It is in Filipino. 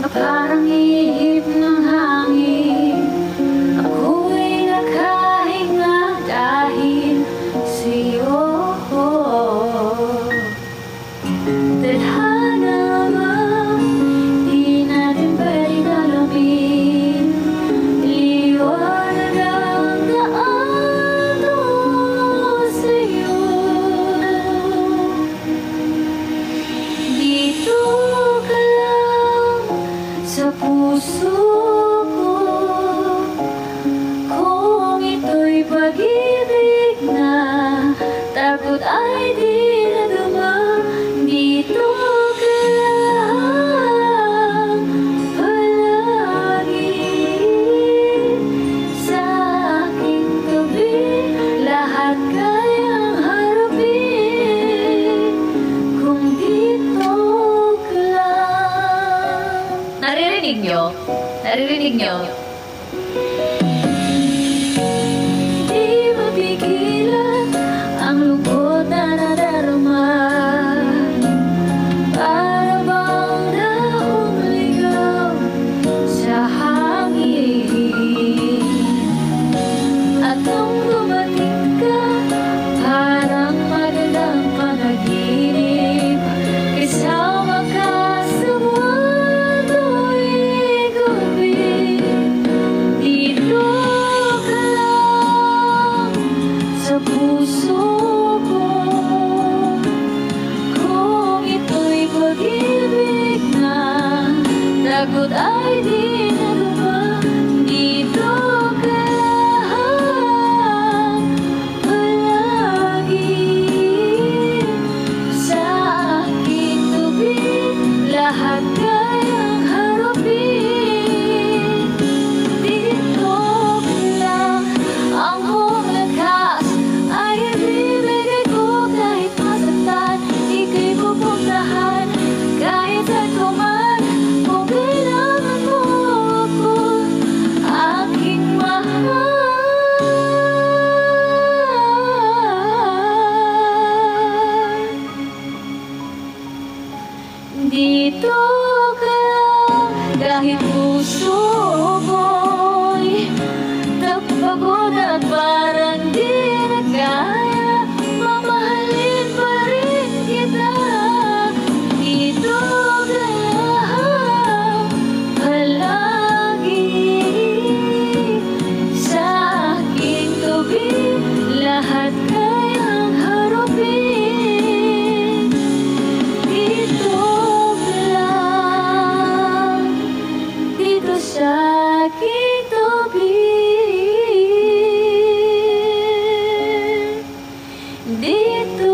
Parang ihip ng hangin, ako'y nakahinga dahil sa'yo. Tadhana ba, di natin pwedeng alamin, liwanag ang daan tungo sa'yo. Dito ka lang sa puso ko, kung ito'y pag-ibig na takot ay di na dumaan. Dito ka lang palagi sa aking tabi, lahat kayang harapin kung dito ka lang. Naririnig nyo? Naririnig nyo? Di mapigilan ang lungkot na nadarama, para bang dahong ligaw sa hangin. At nung dumating ka, parang magandang panaginip, kasama ka sa buwan tuwing gabi. Dito ka lang sa puso ko, kung ito'y pag-ibig na takot ay di na dumaan. Dito ka lang palagi sa aking tabi, lahat kayang harapin. Dito ka lang, ang buong lakas ay ibibigay ko kahit masaktan. Ika'y pupuntahan kahit saan ko man, kung kailangan mo ako, aking mahal. Dito ka lang kahit puso ko'y napagod at parang di na kaya, mamahalin pa rin kita. Dito ka lang palagi sa aking tabi, lahat kayang harapin. Dito ka lang, dito sa aking tabi. Dito